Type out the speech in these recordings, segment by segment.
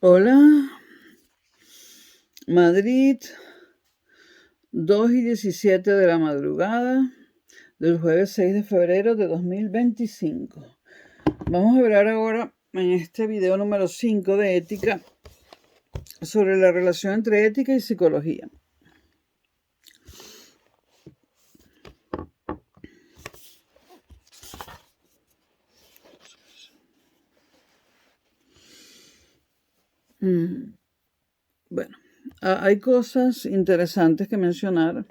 Hola, Madrid, 2:17 de la madrugada del jueves 6 de febrero de 2025. Vamos a hablar ahora en este video número 5 de ética sobre la relación entre ética y psicología. Bueno, hay cosas interesantes que mencionar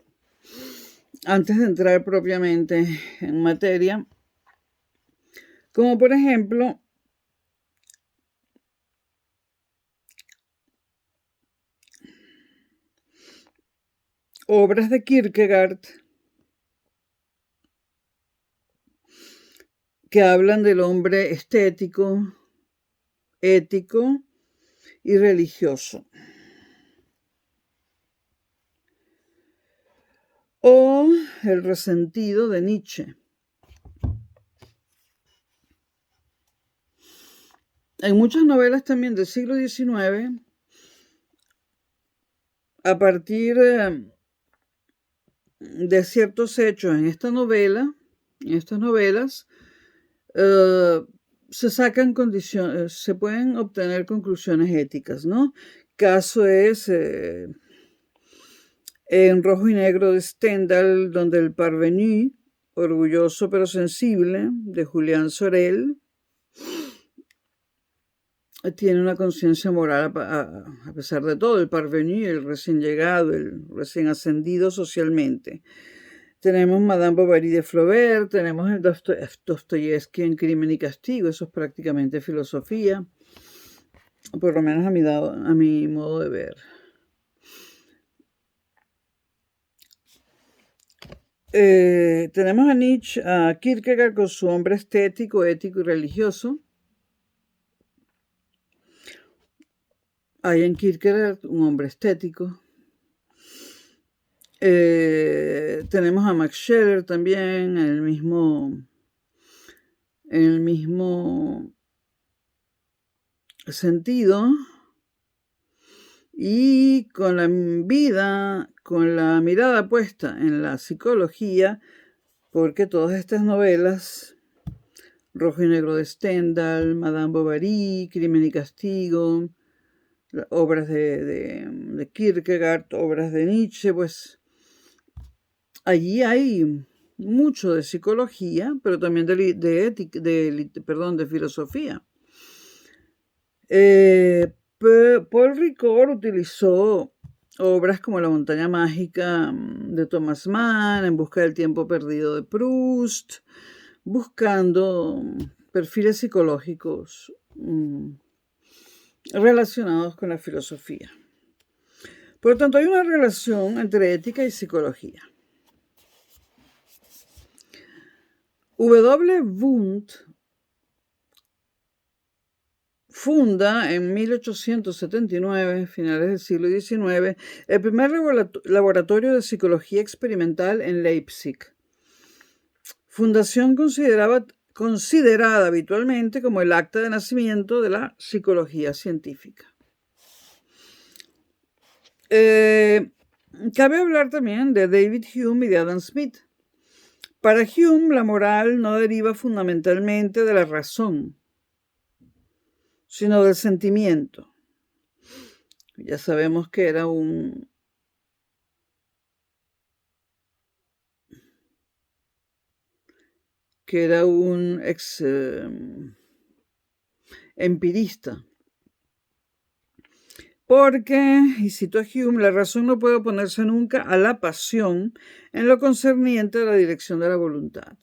antes de entrar propiamente en materia, como por ejemplo obras de Kierkegaard que hablan del hombre estético, ético y religioso. O El resentido de Nietzsche. En muchas novelas también del siglo XIX, a partir de ciertos hechos en estas novelas, se pueden obtener conclusiones éticas, ¿no? Caso es En Rojo y Negro de Stendhal, donde el parvenu, orgulloso pero sensible, de Julián Sorel, tiene una conciencia moral a pesar de todo, el parvenu, el recién llegado, el recién ascendido socialmente. Tenemos Madame Bovary de Flaubert, tenemos el Dostoyevsky en Crimen y Castigo, eso es prácticamente filosofía, por lo menos a mi modo de ver. Tenemos a Nietzsche, a Kierkegaard con su hombre estético, ético y religioso. Hay en Kierkegaard un hombre estético. Tenemos a Max Scheler también, en el mismo sentido. Y con la mirada puesta en la psicología, porque todas estas novelas, Rojo y Negro de Stendhal, Madame Bovary, Crimen y Castigo, obras de Kierkegaard, obras de Nietzsche, pues allí hay mucho de psicología, pero también de filosofía. Paul Ricoeur utilizó obras como La montaña mágica de Thomas Mann, En busca del tiempo perdido de Proust, buscando perfiles psicológicos relacionados con la filosofía. Por lo tanto, hay una relación entre ética y psicología. W. Wundt funda en 1879, finales del siglo XIX, el primer laboratorio de psicología experimental en Leipzig. Fundación considerada habitualmente como el acta de nacimiento de la psicología científica. Cabe hablar también de David Hume y de Adam Smith. Para Hume, la moral no deriva fundamentalmente de la razón, sino del sentimiento. Ya sabemos que era un ex empirista. Porque, y cito a Hume, la razón no puede oponerse nunca a la pasión en lo concerniente a la dirección de la voluntad.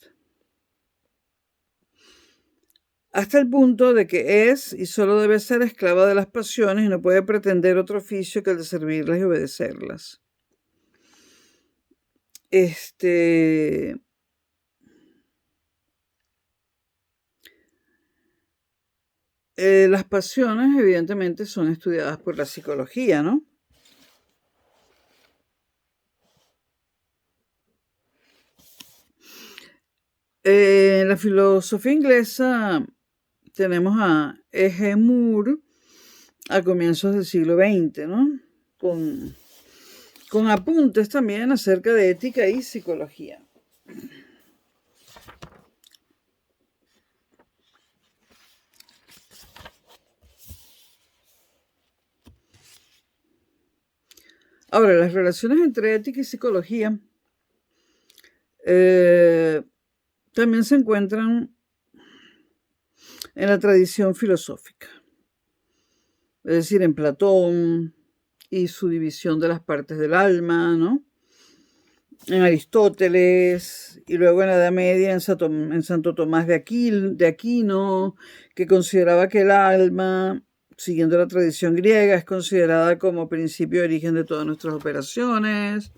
Hasta el punto de que es y solo debe ser esclava de las pasiones y no puede pretender otro oficio que el de servirlas y obedecerlas. Las pasiones evidentemente son estudiadas por la psicología, ¿no? En la filosofía inglesa tenemos a E.G. Moore, a comienzos del siglo XX, ¿no? Con apuntes también acerca de ética y psicología. Ahora, las relaciones entre ética y psicología también se encuentran en la tradición filosófica, es decir, en Platón y su división de las partes del alma, ¿no? En Aristóteles y luego en la Edad Media en Santo Tomás de Aquino, que consideraba que el alma, siguiendo la tradición griega, es considerada como principio de origen de todas nuestras operaciones.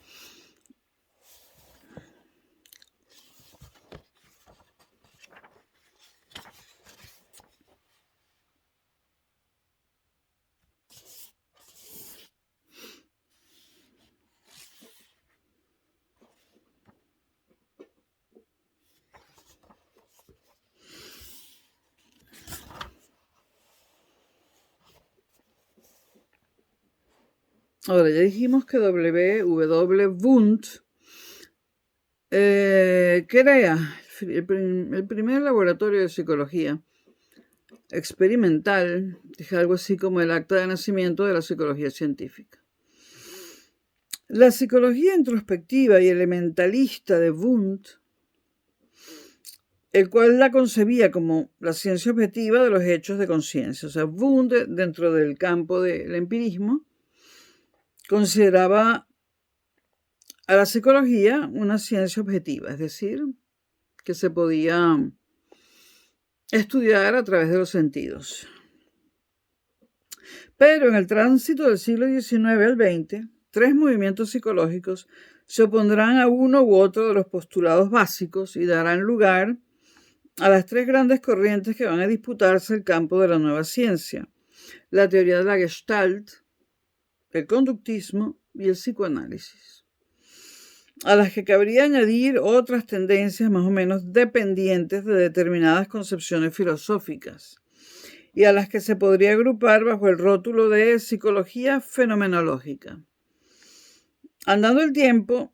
Ahora, ya dijimos que W. Wundt crea el primer laboratorio de psicología experimental, es algo así como el acta de nacimiento de la psicología científica. La psicología introspectiva y elementalista de Wundt, el cual la concebía como la ciencia objetiva de los hechos de conciencia. O sea, Wundt, dentro del campo del empirismo, consideraba a la psicología una ciencia objetiva, es decir, que se podía estudiar a través de los sentidos. Pero en el tránsito del siglo XIX al XX, 3 movimientos psicológicos se opondrán a uno u otro de los postulados básicos y darán lugar a las 3 grandes corrientes que van a disputarse el campo de la nueva ciencia: la teoría de la Gestalt, el conductismo y el psicoanálisis, a las que cabría añadir otras tendencias más o menos dependientes de determinadas concepciones filosóficas, y a las que se podría agrupar bajo el rótulo de psicología fenomenológica. Andando el tiempo,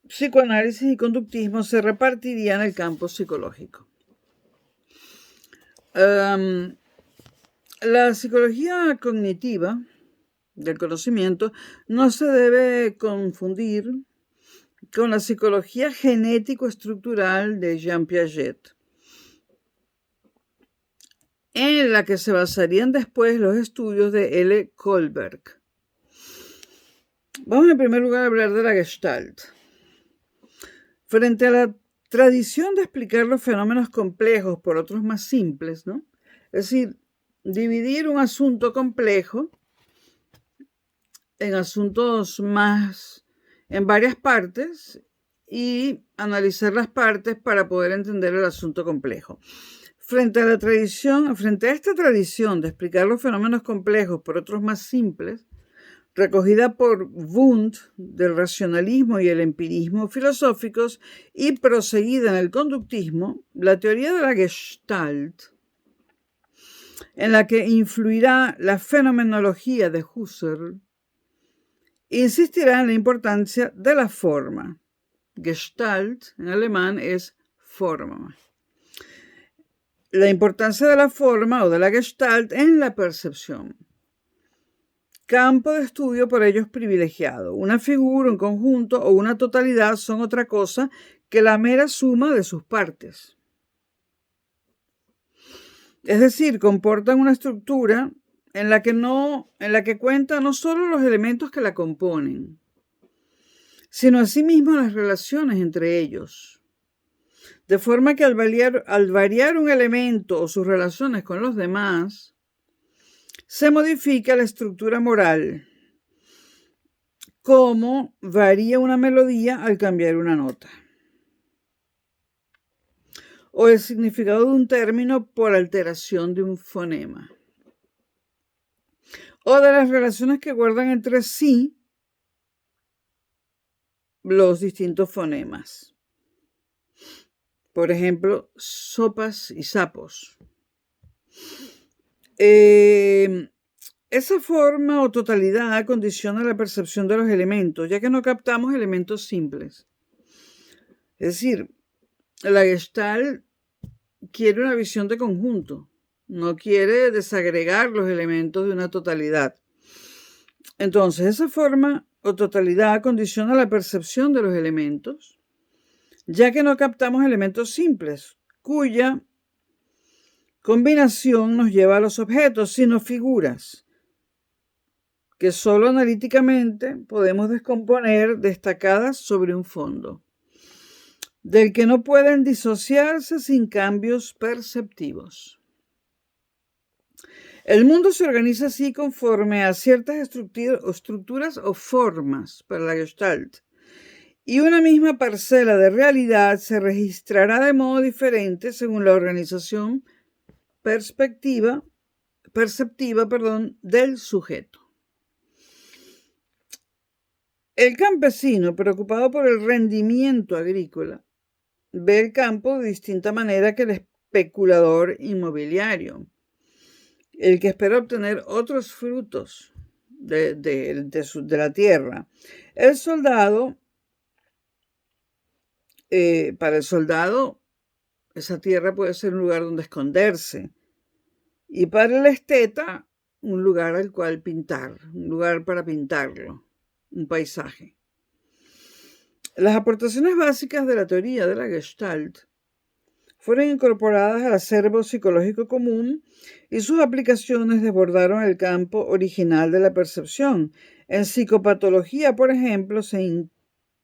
psicoanálisis y conductismo se repartirían el campo psicológico. La psicología cognitiva del conocimiento no se debe confundir con la psicología genético-estructural de Jean Piaget, en la que se basarían después los estudios de L. Kohlberg. Vamos en primer lugar a hablar de la Gestalt. Frente a la tradición de explicar los fenómenos complejos por otros más simples, ¿no? Es decir, dividir un asunto complejo en asuntos en varias partes y analizar las partes para poder entender el asunto complejo. Frente a esta tradición de explicar los fenómenos complejos por otros más simples, recogida por Wundt del racionalismo y el empirismo filosóficos y proseguida en el conductismo, la teoría de la Gestalt, en la que influirá la fenomenología de Husserl, insistirá en la importancia de la forma. Gestalt en alemán es Forma. La importancia de la forma o de la Gestalt en la percepción. Campo de estudio por ellos privilegiado. Una figura, un conjunto o una totalidad son otra cosa que la mera suma de sus partes. Es decir, comportan una estructura en la que cuentan no solo los elementos que la componen, sino asimismo las relaciones entre ellos. De forma que al variar un elemento o sus relaciones con los demás, se modifica la estructura moral, como varía una melodía al cambiar una nota, o el significado de un término por alteración de un fonema, o de las relaciones que guardan entre sí los distintos fonemas. Por ejemplo, sopas y sapos. Esa forma o totalidad condiciona la percepción de los elementos, ya que no captamos elementos simples. Es decir, la Gestalt quiere una visión de conjunto, no quiere desagregar los elementos de una totalidad. Entonces, esa forma o totalidad condiciona la percepción de los elementos, ya que no captamos elementos simples, cuya combinación nos lleva a los objetos, sino figuras que solo analíticamente podemos descomponer destacadas sobre un fondo, del que no pueden disociarse sin cambios perceptivos. El mundo se organiza así conforme a ciertas estructuras o formas para la Gestalt, y una misma parcela de realidad se registrará de modo diferente según la organización perceptiva, del sujeto. El campesino, preocupado por el rendimiento agrícola, ve el campo de distinta manera que el especulador inmobiliario, el que espera obtener otros frutos de la tierra. El soldado, para el soldado, esa tierra puede ser un lugar donde esconderse, y para el esteta, un lugar al cual pintar, un lugar para pintarlo, un paisaje. Las aportaciones básicas de la teoría de la Gestalt fueron incorporadas al acervo psicológico común y sus aplicaciones desbordaron el campo original de la percepción. En psicopatología, por ejemplo, se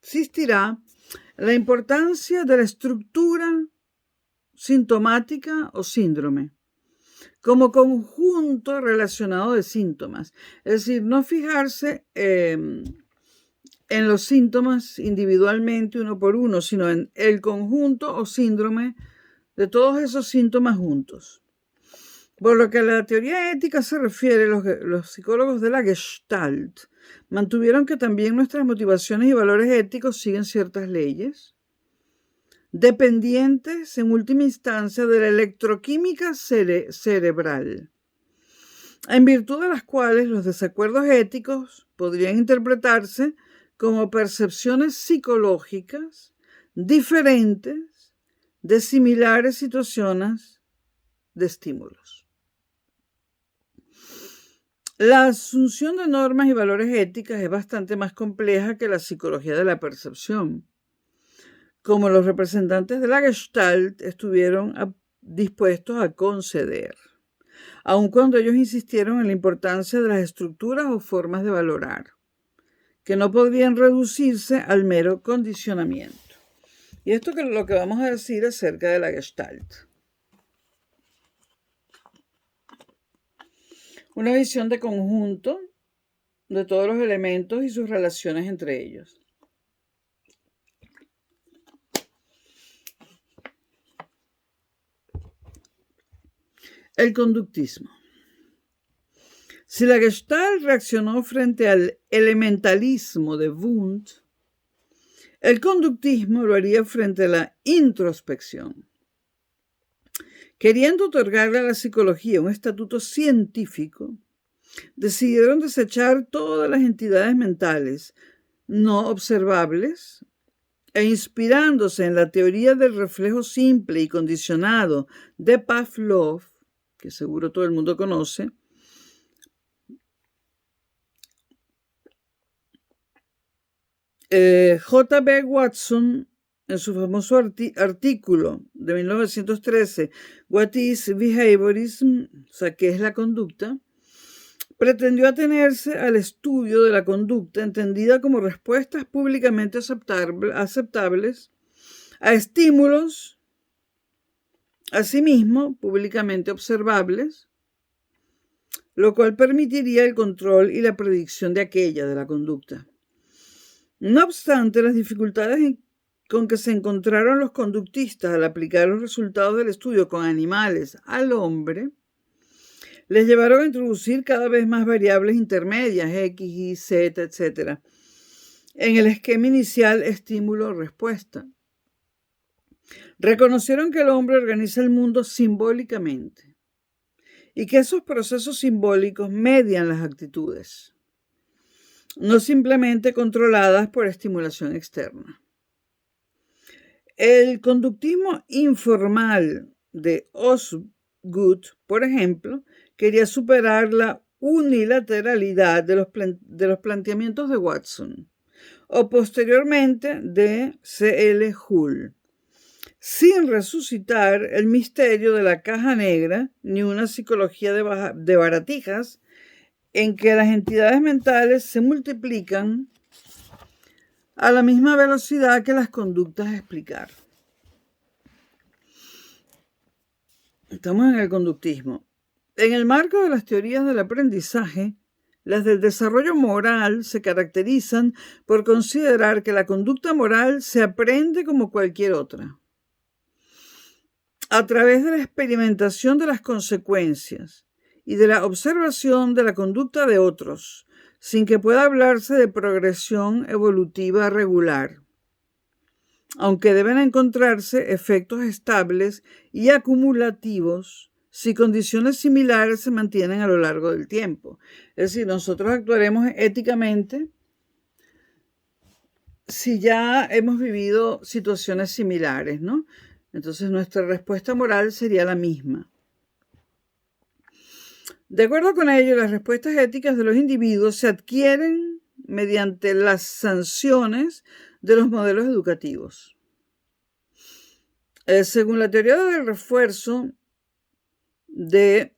insistirá en la importancia de la estructura sintomática o síndrome como conjunto relacionado de síntomas. Es decir, no fijarse en los síntomas individualmente uno por uno, sino en el conjunto o síndrome de todos esos síntomas juntos. Por lo que a la teoría ética se refiere, los psicólogos de la Gestalt mantuvieron que también nuestras motivaciones y valores éticos siguen ciertas leyes, dependientes en última instancia de la electroquímica cerebral, en virtud de las cuales los desacuerdos éticos podrían interpretarse como percepciones psicológicas diferentes de similares situaciones de estímulos. La asunción de normas y valores éticas es bastante más compleja que la psicología de la percepción, como los representantes de la Gestalt estuvieron dispuestos a conceder, aun cuando ellos insistieron en la importancia de las estructuras o formas de valorar, que no podrían reducirse al mero condicionamiento. Y esto es lo que vamos a decir acerca de la Gestalt. Una visión de conjunto de todos los elementos y sus relaciones entre ellos. El conductismo. Si la Gestalt reaccionó frente al elementalismo de Wundt, el conductismo lo haría frente a la introspección. Queriendo otorgarle a la psicología un estatuto científico, decidieron desechar todas las entidades mentales no observables e inspirándose en la teoría del reflejo simple y condicionado de Pavlov, que seguro todo el mundo conoce, J.B. Watson, en su famoso artículo de 1913, What is Behaviorism? O sea, ¿qué es la conducta?, pretendió atenerse al estudio de la conducta entendida como respuestas públicamente aceptables a estímulos, asimismo públicamente observables, lo cual permitiría el control y la predicción de la conducta. No obstante, las dificultades con que se encontraron los conductistas al aplicar los resultados del estudio con animales al hombre, les llevaron a introducir cada vez más variables intermedias, X, Y, Z, etc., en el esquema inicial estímulo-respuesta. Reconocieron que el hombre organiza el mundo simbólicamente y que esos procesos simbólicos median las actitudes, no simplemente controladas por estimulación externa. El conductismo informal de Osgood, por ejemplo, quería superar la unilateralidad de los planteamientos de Watson, o posteriormente de C.L. Hull, sin resucitar el misterio de la caja negra ni una psicología de baratijas en que las entidades mentales se multiplican a la misma velocidad que las conductas a explicar. Estamos en el conductismo. En el marco de las teorías del aprendizaje, las del desarrollo moral se caracterizan por considerar que la conducta moral se aprende como cualquier otra, a través de la experimentación de las consecuencias y de la observación de la conducta de otros, sin que pueda hablarse de progresión evolutiva regular, aunque deben encontrarse efectos estables y acumulativos si condiciones similares se mantienen a lo largo del tiempo. Es decir, nosotros actuaremos éticamente si ya hemos vivido situaciones similares, ¿no? Entonces nuestra respuesta moral sería la misma. De acuerdo con ello, las respuestas éticas de los individuos se adquieren mediante las sanciones de los modelos educativos. Según la teoría del refuerzo de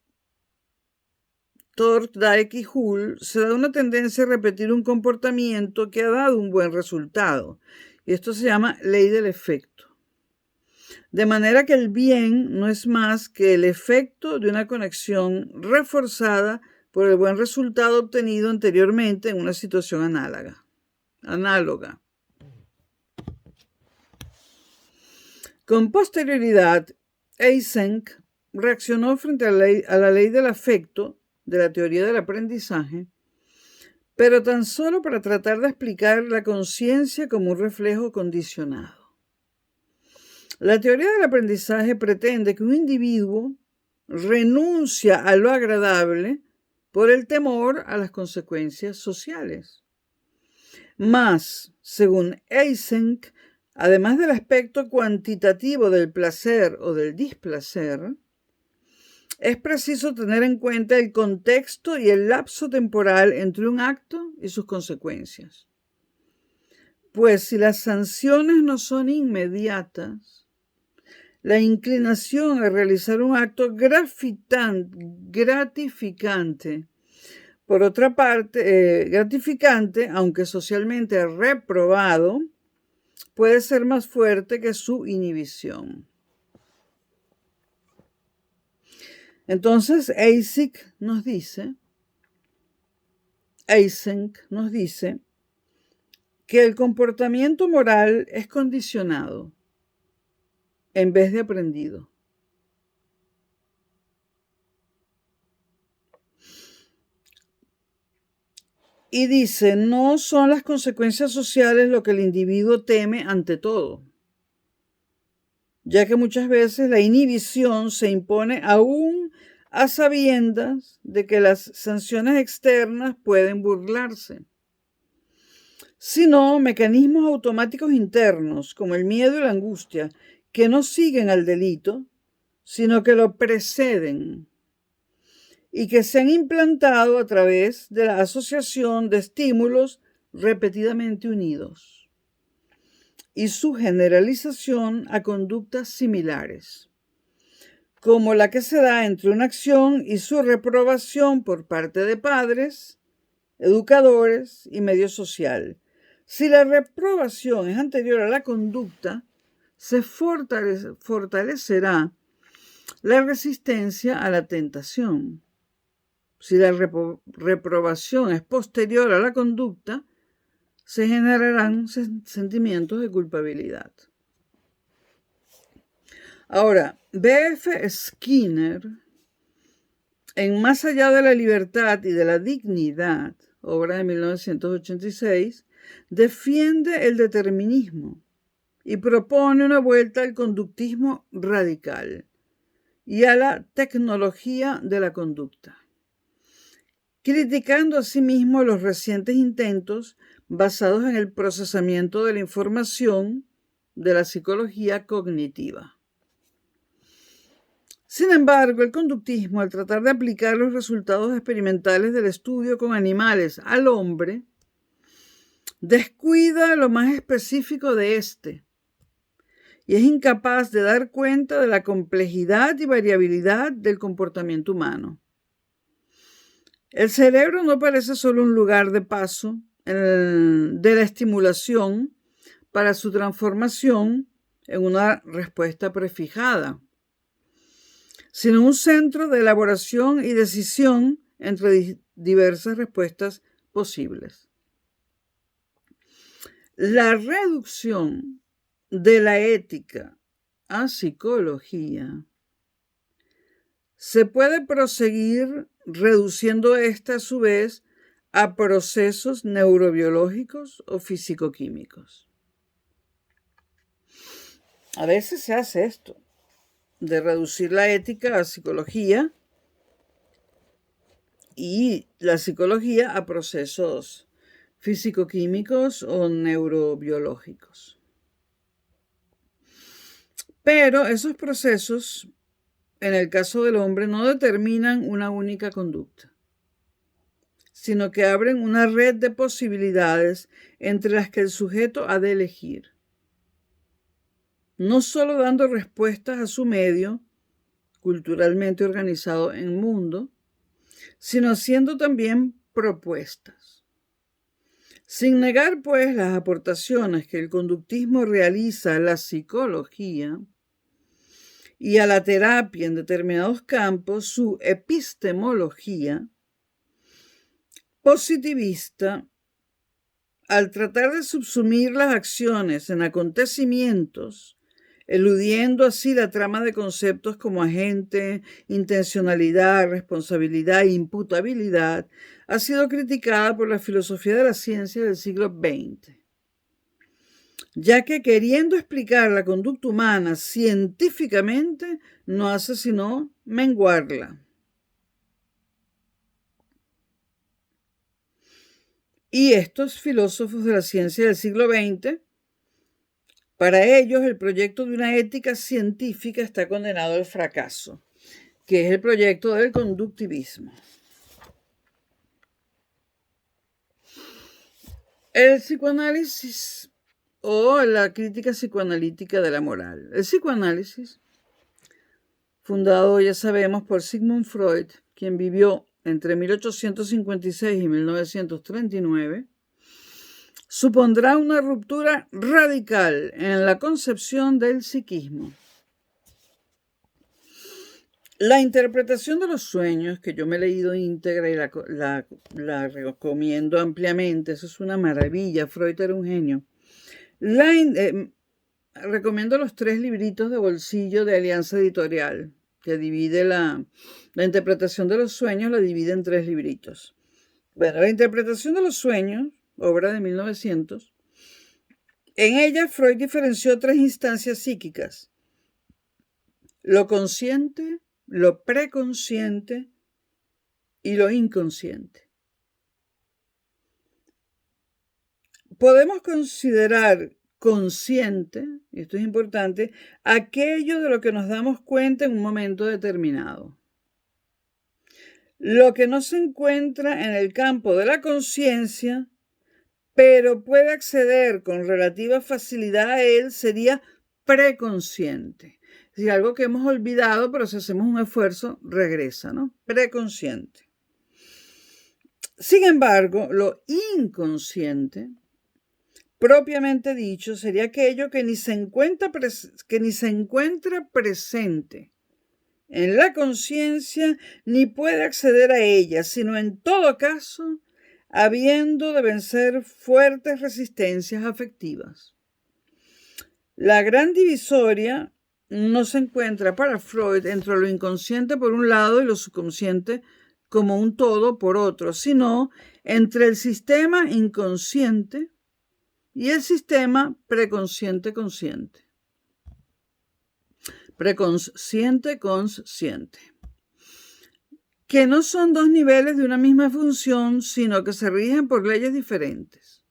Thorndike y Hull, se da una tendencia a repetir un comportamiento que ha dado un buen resultado. Y esto se llama ley del efecto. De manera que el bien no es más que el efecto de una conexión reforzada por el buen resultado obtenido anteriormente en una situación análoga. Con posterioridad, Eysenck reaccionó frente a la ley del afecto de la teoría del aprendizaje, pero tan solo para tratar de explicar la conciencia como un reflejo condicionado. La teoría del aprendizaje pretende que un individuo renuncia a lo agradable por el temor a las consecuencias sociales. Mas, según Eysenck, además del aspecto cuantitativo del placer o del displacer, es preciso tener en cuenta el contexto y el lapso temporal entre un acto y sus consecuencias. Pues si las sanciones no son inmediatas, la inclinación a realizar un acto gratificante, por otra parte, gratificante, aunque socialmente reprobado, puede ser más fuerte que su inhibición. Entonces, Eysenck nos dice que el comportamiento moral es condicionado en vez de aprendido. Y dice, no son las consecuencias sociales lo que el individuo teme ante todo, ya que muchas veces la inhibición se impone aún a sabiendas de que las sanciones externas pueden burlarse, sino mecanismos automáticos internos, como el miedo y la angustia, que no siguen al delito, sino que lo preceden y que se han implantado a través de la asociación de estímulos repetidamente unidos y su generalización a conductas similares, como la que se da entre una acción y su reprobación por parte de padres, educadores y medio social. Si la reprobación es anterior a la conducta, se fortalecerá la resistencia a la tentación. Si la reprobación es posterior a la conducta, se generarán sentimientos de culpabilidad. Ahora, B.F. Skinner, en Más allá de la libertad y de la dignidad, obra de 1986, defiende el determinismo y propone una vuelta al conductismo radical, y a la tecnología de la conducta, criticando asimismo los recientes intentos basados en el procesamiento de la información de la psicología cognitiva. Sin embargo, el conductismo, al tratar de aplicar los resultados experimentales del estudio con animales al hombre, descuida lo más específico de éste y es incapaz de dar cuenta de la complejidad y variabilidad del comportamiento humano. El cerebro no parece solo un lugar de paso de la estimulación para su transformación en una respuesta prefijada, sino un centro de elaboración y decisión entre diversas respuestas posibles. La reducción de la ética a psicología se puede proseguir reduciendo esta a su vez a procesos neurobiológicos o físico-químicos. A veces se hace esto, de reducir la ética a psicología y la psicología a procesos físico-químicos o neurobiológicos. Pero esos procesos, en el caso del hombre, no determinan una única conducta, sino que abren una red de posibilidades entre las que el sujeto ha de elegir, no solo dando respuestas a su medio, culturalmente organizado en mundo, sino haciendo también propuestas. Sin negar, pues, las aportaciones que el conductismo realiza a la psicología y a la terapia en determinados campos, su epistemología positivista, al tratar de subsumir las acciones en acontecimientos, eludiendo así la trama de conceptos como agente, intencionalidad, responsabilidad e imputabilidad, ha sido criticada por la filosofía de la ciencia del siglo XX, ya que queriendo explicar la conducta humana científicamente no hace sino menguarla. Y estos filósofos de la ciencia del siglo XX, para ellos el proyecto de una ética científica está condenado al fracaso, que es el proyecto del conductivismo. El psicoanálisis o la crítica psicoanalítica de la moral. El psicoanálisis, fundado, ya sabemos, por Sigmund Freud, quien vivió entre 1856 y 1939, supondrá una ruptura radical en la concepción del psiquismo. La interpretación de los sueños, que yo me he leído íntegra y la recomiendo ampliamente, eso es una maravilla, Freud era un genio. Recomiendo los 3 libritos de bolsillo de Alianza Editorial, que divide la interpretación de los sueños, la divide en 3 libritos. Bueno, la interpretación de los sueños, obra de 1900, en ella Freud diferenció 3 instancias psíquicas: lo consciente, lo preconsciente y lo inconsciente. Podemos considerar consciente, y esto es importante, aquello de lo que nos damos cuenta en un momento determinado. Lo que no se encuentra en el campo de la conciencia, pero puede acceder con relativa facilidad a él, sería preconsciente. Es decir, algo que hemos olvidado, pero si hacemos un esfuerzo, regresa, ¿no? Preconsciente. Sin embargo, lo inconsciente, propiamente dicho, sería aquello que ni se encuentra presente en la conciencia ni puede acceder a ella, sino en todo caso, habiendo de vencer fuertes resistencias afectivas. La gran divisoria no se encuentra para Freud entre lo inconsciente por un lado y lo subconsciente como un todo por otro, sino entre el sistema inconsciente y el sistema preconsciente-consciente. preconsciente, consciente, que no son dos niveles de una misma función, sino que se rigen por leyes diferentes.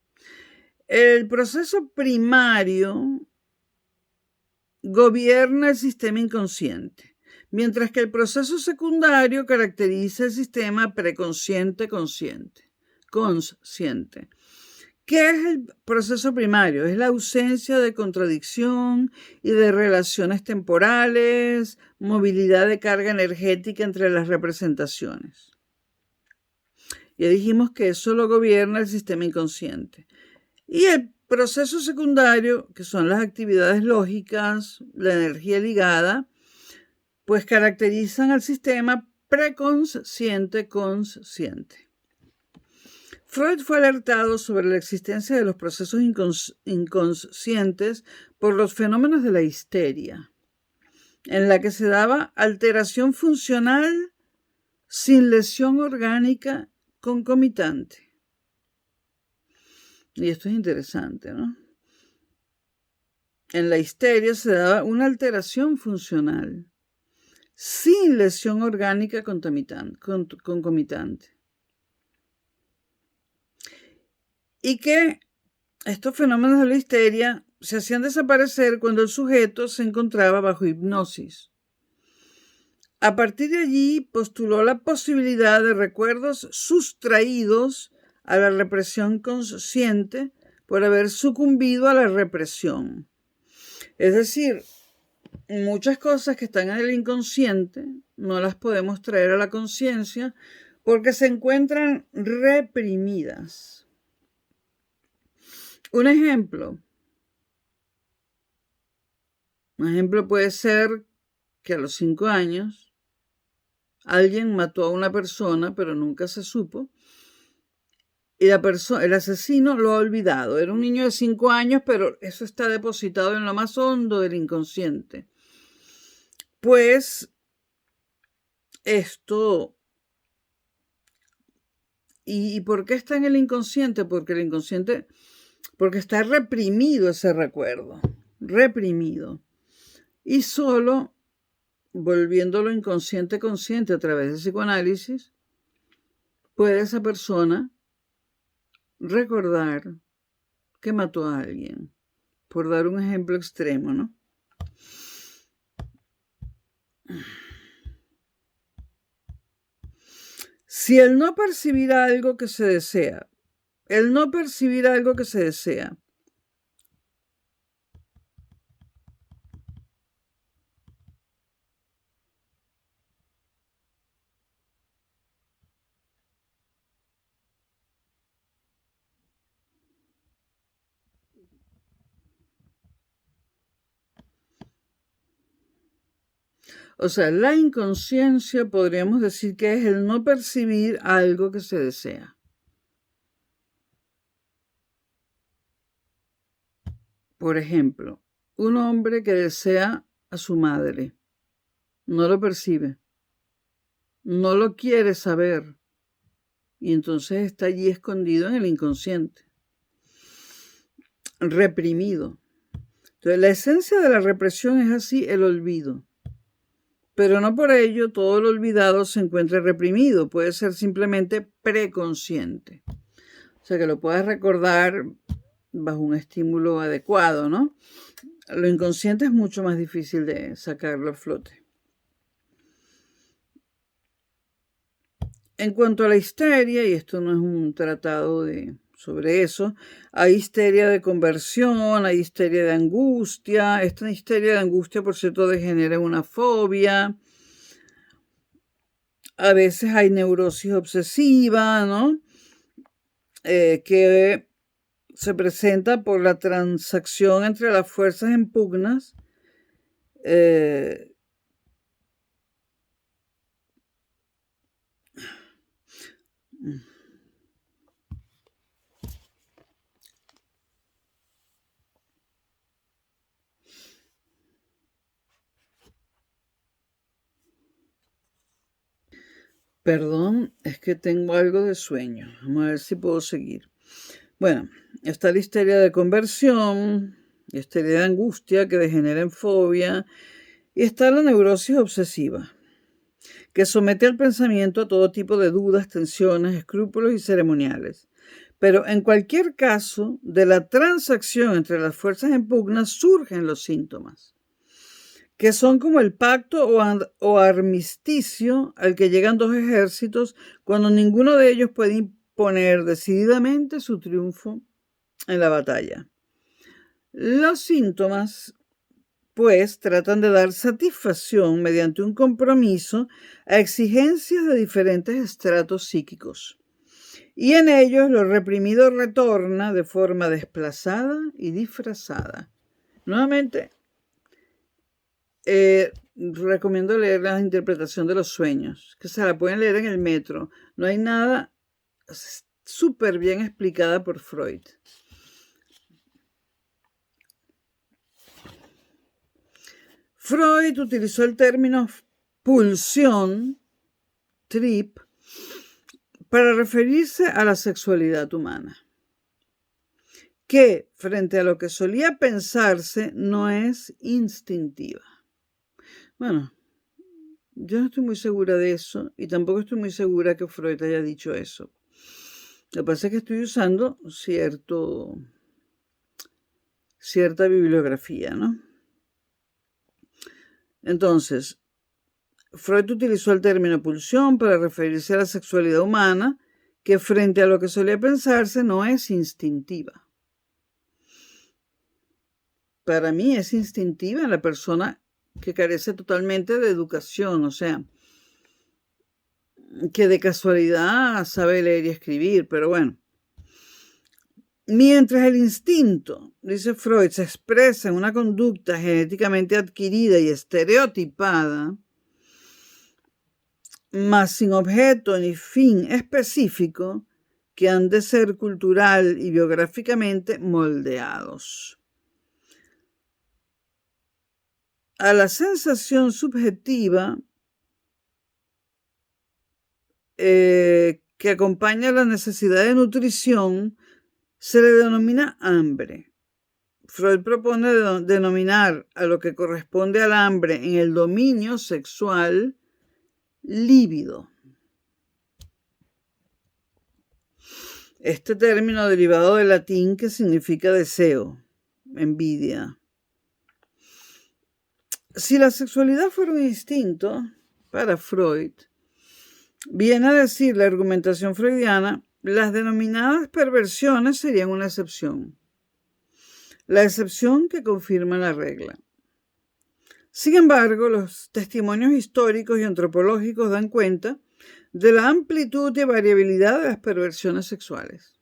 El proceso primario gobierna el sistema inconsciente, mientras que el proceso secundario caracteriza el sistema preconsciente, consciente. ¿Qué es el proceso primario? Es la ausencia de contradicción y de relaciones temporales, movilidad de carga energética entre las representaciones. Ya dijimos que eso lo gobierna el sistema inconsciente. Y el proceso secundario, que son las actividades lógicas, la energía ligada, pues caracterizan al sistema preconsciente, consciente. Freud fue alertado sobre la existencia de los procesos inconscientes por los fenómenos de la histeria, en la que se daba alteración funcional sin lesión orgánica concomitante. Y esto es interesante, ¿no? En la histeria se daba una alteración funcional sin lesión orgánica concomitante. Y que estos fenómenos de la histeria se hacían desaparecer cuando el sujeto se encontraba bajo hipnosis. A partir de allí postuló la posibilidad de recuerdos sustraídos a la represión consciente por haber sucumbido a la represión. Es decir, muchas cosas que están en el inconsciente no las podemos traer a la conciencia porque se encuentran reprimidas. Un ejemplo puede ser que a los 5 años alguien mató a una persona, pero nunca se supo, y el asesino lo ha olvidado. Era un niño de 5 años, pero eso está depositado en lo más hondo del inconsciente. Pues esto... ¿Y por qué está en el inconsciente? Porque está reprimido ese recuerdo, reprimido. Y solo volviéndolo inconsciente consciente a través del psicoanálisis, puede esa persona recordar que mató a alguien, por dar un ejemplo extremo, ¿no? Si el no percibir algo que se desea, o sea, la inconsciencia podríamos decir que es el no percibir algo que se desea. Por ejemplo, un hombre que desea a su madre, no lo percibe, no lo quiere saber, y entonces está allí escondido en el inconsciente, reprimido. Entonces, la esencia de la represión es así, el olvido. Pero no por ello todo lo olvidado se encuentra reprimido, puede ser simplemente preconsciente. O sea, que lo puedas recordar bajo un estímulo adecuado, ¿no? Lo inconsciente es mucho más difícil de sacarlo a flote. En cuanto a la histeria, y esto no es un tratado sobre eso, hay histeria de conversión, hay histeria de angustia. Esta histeria de angustia, por cierto, degenera en una fobia. A veces hay neurosis obsesiva, ¿no? Que se presenta por la transacción entre las fuerzas en pugnas Perdón, es que tengo algo de sueño. Vamos a ver si puedo seguir. Bueno, está la histeria de conversión, histeria de angustia que degenera en fobia, Y está la neurosis obsesiva, que somete al pensamiento a todo tipo de dudas, tensiones, escrúpulos y ceremoniales. Pero en cualquier caso, de la transacción entre las fuerzas en pugna surgen los síntomas, que son como el pacto o armisticio al que llegan dos ejércitos cuando ninguno de ellos puede imponer decididamente su triunfo en la batalla. Los síntomas, pues, tratan de dar satisfacción mediante un compromiso a exigencias de diferentes estratos psíquicos. Y en ellos lo reprimido retorna de forma desplazada y disfrazada. Nuevamente, recomiendo leer la interpretación de los sueños, que se la pueden leer en el metro. No hay nada, súper bien explicada por Freud. Freud utilizó el término pulsión, trip, para referirse a la sexualidad humana, que frente a lo que solía pensarse no es instintiva. Bueno, yo no estoy muy segura de eso y tampoco estoy muy segura que Freud haya dicho eso. Lo que pasa es que estoy usando cierta bibliografía, ¿no? Entonces, Freud utilizó el término pulsión para referirse a la sexualidad humana, que frente a lo que solía pensarse no es instintiva. Para mí es instintiva en la persona que carece totalmente de educación, o sea, que de casualidad sabe leer y escribir, pero bueno. Mientras el instinto, dice Freud, se expresa en una conducta genéticamente adquirida y estereotipada, mas sin objeto ni fin específico, que han de ser cultural y biográficamente moldeados. A la sensación subjetiva que acompaña la necesidad de nutrición se le denomina hambre. Freud propone denominar a lo que corresponde al hambre en el dominio sexual líbido. Este término derivado del latín que significa deseo, envidia. Si la sexualidad fuera un instinto, para Freud, viene a decir la argumentación freudiana, las denominadas perversiones serían una excepción. La excepción que confirma la regla. Sin embargo, los testimonios históricos y antropológicos dan cuenta de la amplitud y variabilidad de las perversiones sexuales.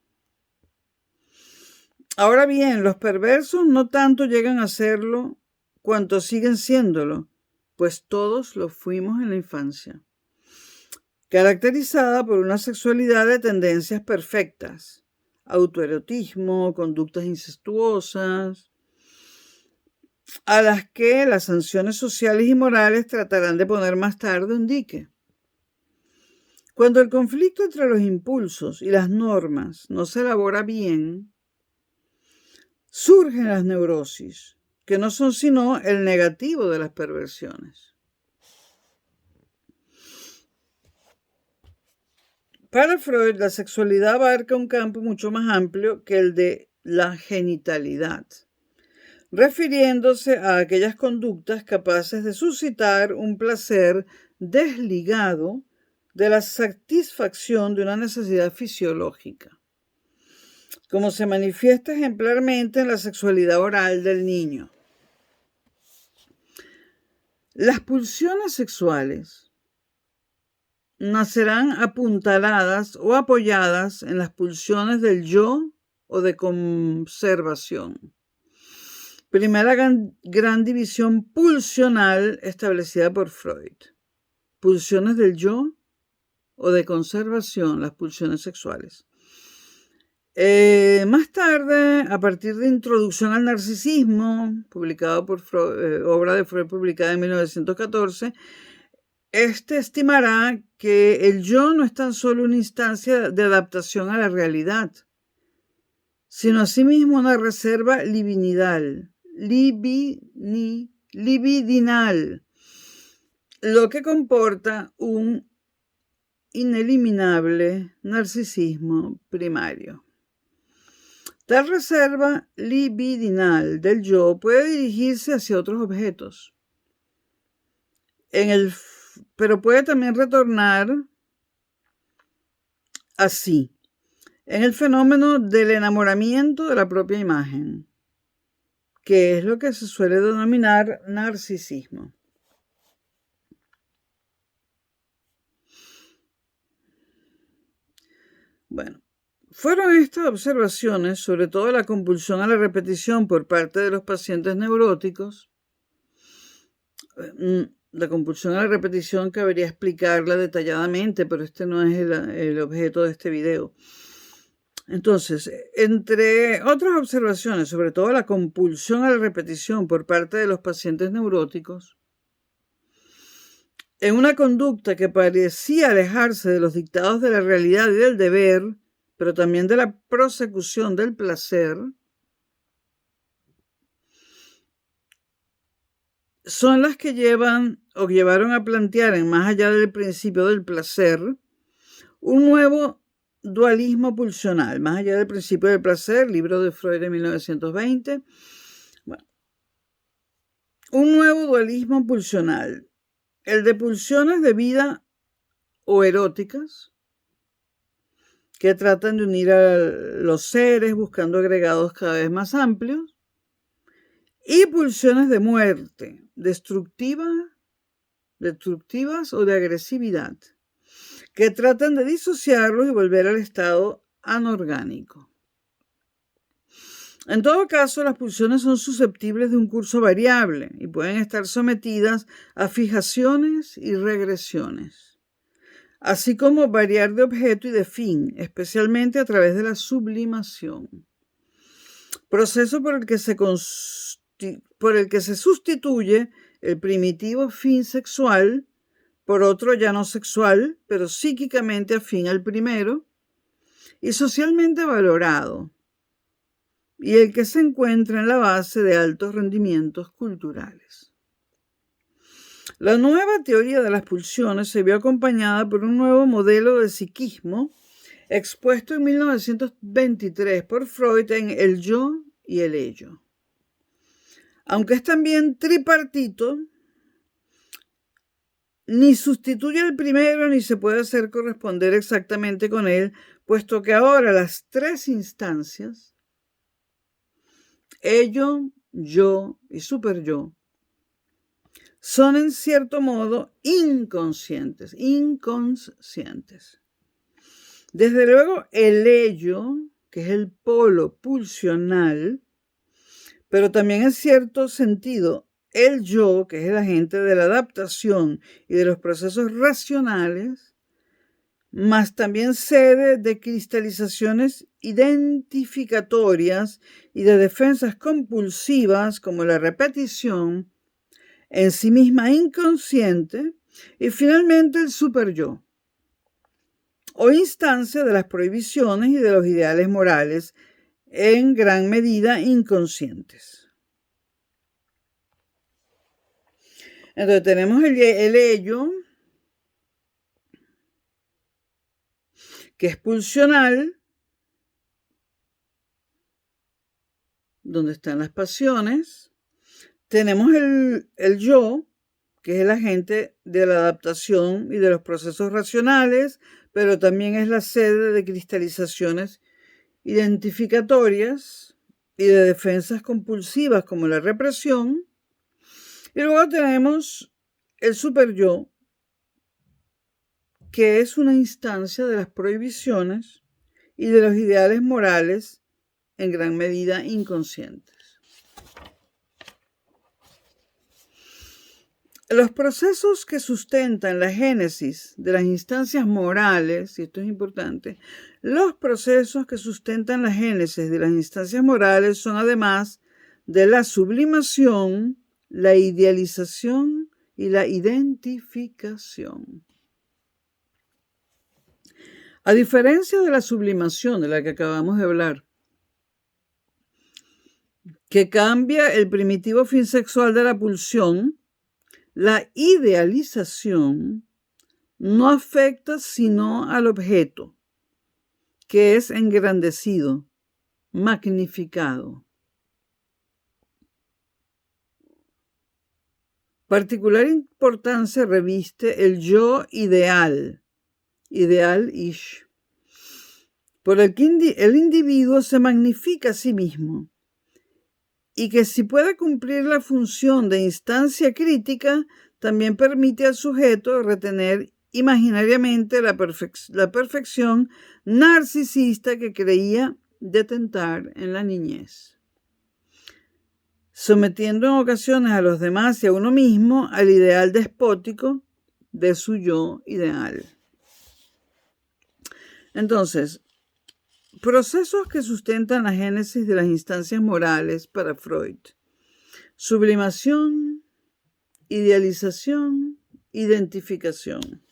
Ahora bien, los perversos no tanto llegan a serlo cuanto siguen siéndolo, pues todos lo fuimos en la infancia, caracterizada por una sexualidad de tendencias perfectas, autoerotismo, conductas incestuosas, a las que las sanciones sociales y morales tratarán de poner más tarde un dique. Cuando el conflicto entre los impulsos y las normas no se elabora bien, surgen las neurosis, que no son sino el negativo de las perversiones. Para Freud, la sexualidad abarca un campo mucho más amplio que el de la genitalidad, refiriéndose a aquellas conductas capaces de suscitar un placer desligado de la satisfacción de una necesidad fisiológica, como se manifiesta ejemplarmente en la sexualidad oral del niño. Las pulsiones sexuales nacerán apuntaladas o apoyadas en las pulsiones del yo o de conservación. Primera gran división pulsional establecida por Freud. Pulsiones del yo o de conservación, las pulsiones sexuales. Más tarde, a partir de Introducción al Narcisismo, publicado por Freud, obra de Freud publicada en 1914, estimará que el yo no es tan solo una instancia de adaptación a la realidad, sino asimismo una reserva libidinal, lo que comporta un ineliminable narcisismo primario. Tal reserva libidinal del yo puede dirigirse hacia otros objetos, pero puede también retornar así, en el fenómeno del enamoramiento de la propia imagen, que es lo que se suele denominar narcisismo. Bueno, fueron estas observaciones, sobre todo la compulsión a la repetición por parte de los pacientes neuróticos. La compulsión a la repetición cabría explicarla detalladamente, pero este no es el objeto de este video. Entonces, entre otras observaciones, sobre todo la compulsión a la repetición por parte de los pacientes neuróticos, en una conducta que parecía alejarse de los dictados de la realidad y del deber, pero también de la prosecución del placer, son las que llevaron a plantear, en más allá del principio del placer, un nuevo dualismo pulsional, más allá del principio del placer, libro de Freud de 1920. Bueno, un nuevo dualismo pulsional, el de pulsiones de vida o eróticas, que tratan de unir a los seres buscando agregados cada vez más amplios, y pulsiones de muerte, destructivas o de agresividad, que tratan de disociarlos y volver al estado anorgánico. En todo caso, las pulsiones son susceptibles de un curso variable y pueden estar sometidas a fijaciones y regresiones, así como variar de objeto y de fin, especialmente a través de la sublimación, proceso por el que se sustituye el primitivo fin sexual por otro ya no sexual, pero psíquicamente afín al primero y socialmente valorado, y el que se encuentra en la base de altos rendimientos culturales. La nueva teoría de las pulsiones se vio acompañada por un nuevo modelo de psiquismo expuesto en 1923 por Freud en El yo y el ello. Aunque es también tripartito, ni sustituye al primero ni se puede hacer corresponder exactamente con él, puesto que ahora las tres instancias, ello, yo y superyo, son en cierto modo inconscientes. Desde luego el ello, que es el polo pulsional, pero también en cierto sentido el yo, que es el agente de la adaptación y de los procesos racionales, más también sede de cristalizaciones identificatorias y de defensas compulsivas como la repetición, en sí misma inconsciente, y finalmente el superyo, o instancia de las prohibiciones y de los ideales morales, en gran medida inconscientes. Entonces tenemos el ello, que es pulsional, donde están las pasiones. Tenemos el yo, que es el agente de la adaptación y de los procesos racionales, pero también es la sede de cristalizaciones identificatorias y de defensas compulsivas como la represión. Y luego tenemos el superyo, que es una instancia de las prohibiciones y de los ideales morales en gran medida inconscientes. Los procesos que sustentan la génesis de las instancias morales, y esto es importante, los procesos que sustentan la génesis de las instancias morales son además de la sublimación, la idealización y la identificación. A diferencia de la sublimación de la que acabamos de hablar, que cambia el primitivo fin sexual de la pulsión La idealización no afecta sino al objeto, que es engrandecido, magnificado. Particular importancia reviste el yo ideal, ideal-ish, por el que el individuo se magnifica a sí mismo, y que si puede cumplir la función de instancia crítica, también permite al sujeto retener imaginariamente la perfección narcisista que creía detentar en la niñez, sometiendo en ocasiones a los demás y a uno mismo al ideal despótico de su yo ideal. Entonces, procesos que sustentan la génesis de las instancias morales para Freud: sublimación, idealización, identificación.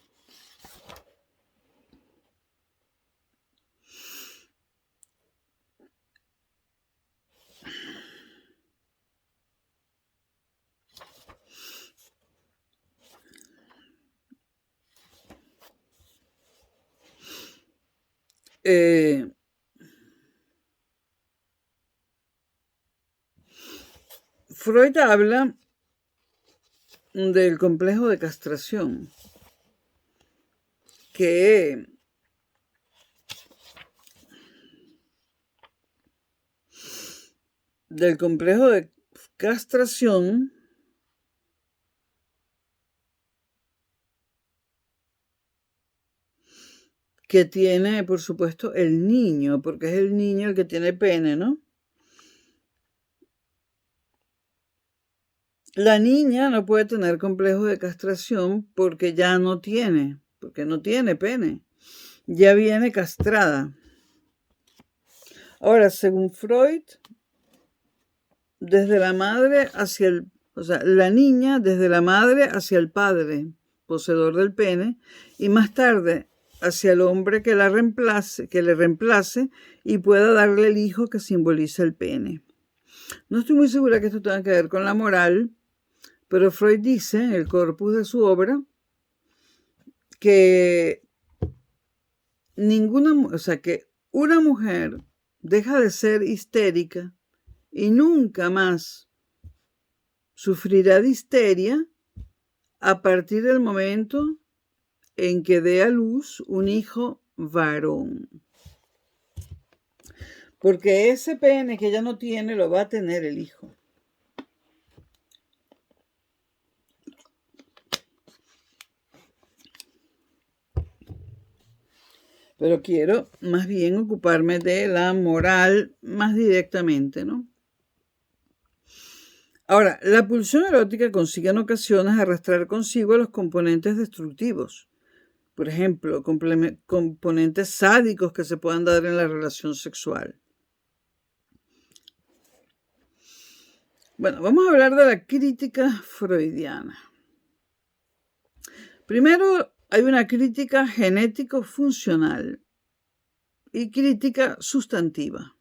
Freud habla del complejo de castración, que del complejo de castración que tiene, por supuesto, el niño, porque es el niño el que tiene pene, ¿no? La niña no puede tener complejo de castración porque no tiene pene, ya viene castrada. Ahora, según Freud, desde la madre hacia la niña desde la madre hacia el padre, poseedor del pene, y más tarde hacia el hombre que le reemplace y pueda darle el hijo que simboliza el pene. No estoy muy segura que esto tenga que ver con la moral, pero Freud dice en el corpus de su obra que que una mujer deja de ser histérica y nunca más sufrirá de histeria a partir del momento en que dé a luz un hijo varón. Porque ese pene que ella no tiene lo va a tener el hijo. Pero quiero más bien ocuparme de la moral más directamente, ¿no? Ahora, la pulsión erótica consigue en ocasiones arrastrar consigo los componentes destructivos. Por ejemplo, componentes sádicos que se puedan dar en la relación sexual. Bueno, vamos a hablar de la crítica freudiana. Primero, hay una crítica genético-funcional y crítica sustantiva.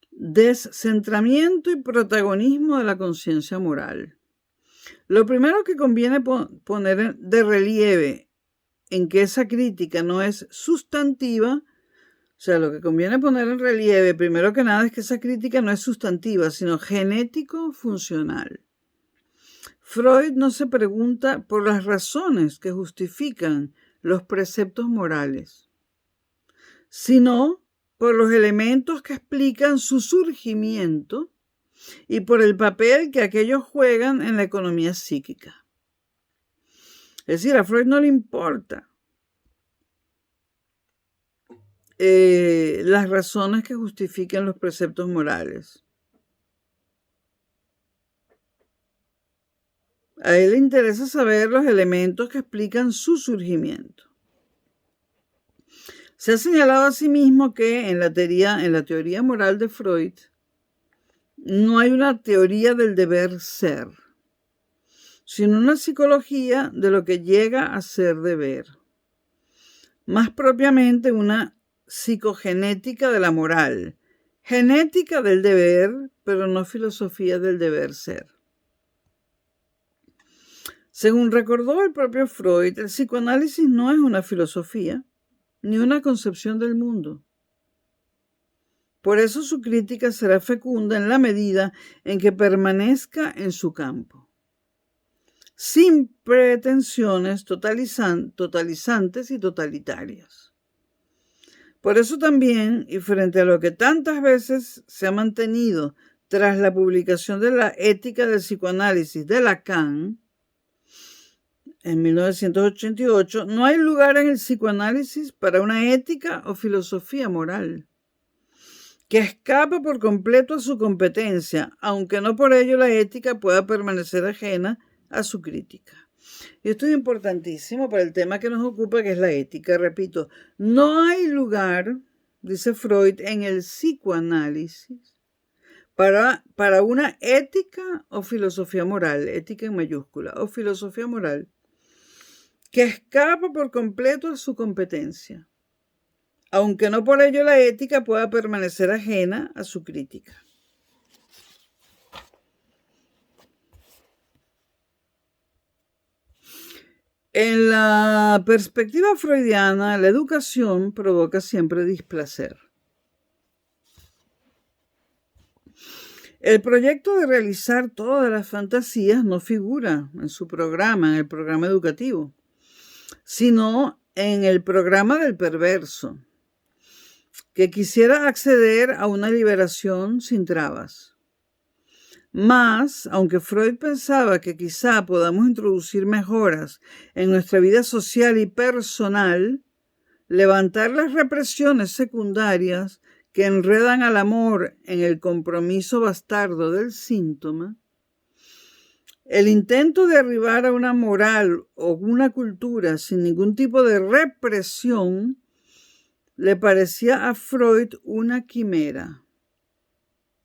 Descentramiento y protagonismo de la conciencia moral. Lo primero que conviene poner de relieve en que esa crítica no es sustantiva, lo que conviene poner en relieve primero que nada es que esa crítica no es sustantiva, sino genético-funcional. Freud no se pregunta por las razones que justifican los preceptos morales, sino por los elementos que explican su surgimiento y por el papel que aquellos juegan en la economía psíquica. Es decir, a Freud no le importa las razones que justifiquen los preceptos morales. A él le interesa saber los elementos que explican su surgimiento. Se ha señalado a sí mismo que en la teoría moral de Freud no hay una teoría del deber ser, sino una psicología de lo que llega a ser deber. Más propiamente una psicogenética de la moral, genética del deber, pero no filosofía del deber ser. Según recordó el propio Freud, el psicoanálisis no es una filosofía ni una concepción del mundo. Por eso su crítica será fecunda en la medida en que permanezca en su campo, sin pretensiones totalizantes y totalitarias. Por eso también, y frente a lo que tantas veces se ha mantenido tras la publicación de la Ética del psicoanálisis de Lacan, en 1988, no hay lugar en el psicoanálisis para una ética o filosofía moral que escapa por completo a su competencia, aunque no por ello la ética pueda permanecer ajena a su crítica. Y esto es importantísimo para el tema que nos ocupa, que es la ética. Repito, no hay lugar, dice Freud, en el psicoanálisis para una ética o filosofía moral, ética en mayúscula, o filosofía moral, que escapa por completo a su competencia, aunque no por ello la ética pueda permanecer ajena a su crítica. En la perspectiva freudiana, la educación provoca siempre displacer. El proyecto de realizar todas las fantasías no figura en su programa, en el programa educativo, sino en el programa del perverso, que quisiera acceder a una liberación sin trabas. Mas, aunque Freud pensaba que quizá podamos introducir mejoras en nuestra vida social y personal, levantar las represiones secundarias que enredan al amor en el compromiso bastardo del síntoma, el intento de arribar a una moral o una cultura sin ningún tipo de represión le parecía a Freud una quimera,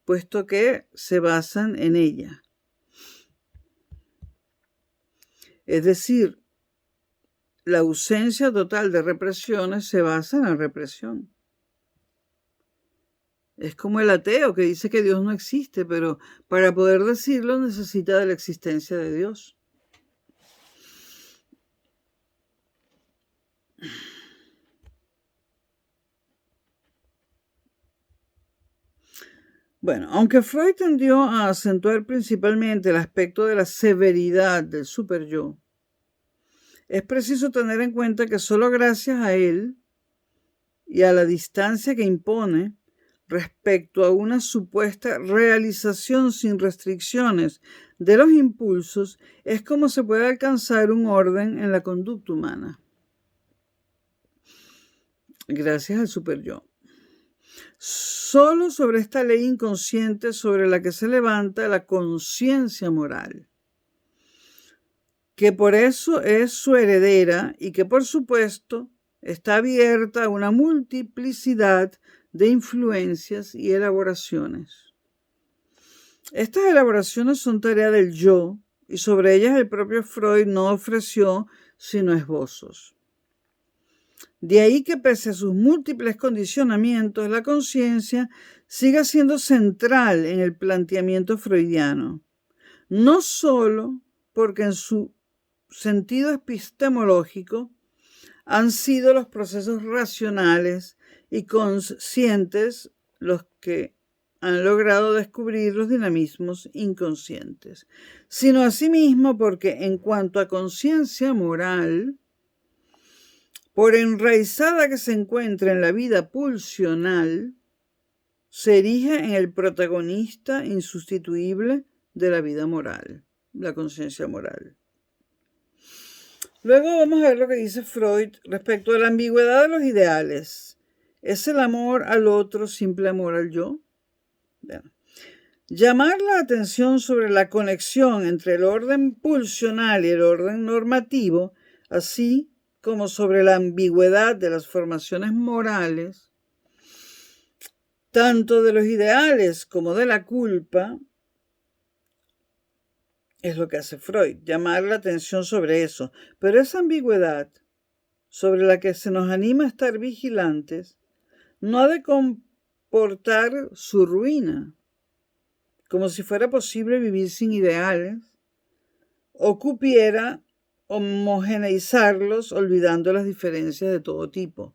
puesto que se basan en ella. Es decir, la ausencia total de represiones se basa en la represión. Es como el ateo que dice que Dios no existe, pero para poder decirlo necesita de la existencia de Dios. Bueno, aunque Freud tendió a acentuar principalmente el aspecto de la severidad del superyo, es preciso tener en cuenta que solo gracias a él y a la distancia que impone respecto a una supuesta realización sin restricciones de los impulsos es como se puede alcanzar un orden en la conducta humana. Gracias al superyo. Solo sobre esta ley inconsciente sobre la que se levanta la conciencia moral, que por eso es su heredera y que por supuesto está abierta a una multiplicidad de influencias y elaboraciones. Estas elaboraciones son tarea del yo y sobre ellas el propio Freud no ofreció sino esbozos. De ahí que pese a sus múltiples condicionamientos, la conciencia siga siendo central en el planteamiento freudiano, no solo porque en su sentido epistemológico han sido los procesos racionales y conscientes los que han logrado descubrir los dinamismos inconscientes, sino asimismo porque en cuanto a conciencia moral, por enraizada que se encuentre en la vida pulsional, se erige en el protagonista insustituible de la vida moral, la conciencia moral. Luego vamos a ver lo que dice Freud respecto a la ambigüedad de los ideales. ¿Es el amor al otro simple amor al yo? Bien. Llamar la atención sobre la conexión entre el orden pulsional y el orden normativo, así como sobre la ambigüedad de las formaciones morales, tanto de los ideales como de la culpa, es lo que hace Freud, llamar la atención sobre eso. Pero esa ambigüedad sobre la que se nos anima a estar vigilantes no ha de comportar su ruina, como si fuera posible vivir sin ideales, o cupiera homogeneizarlos olvidando las diferencias de todo tipo: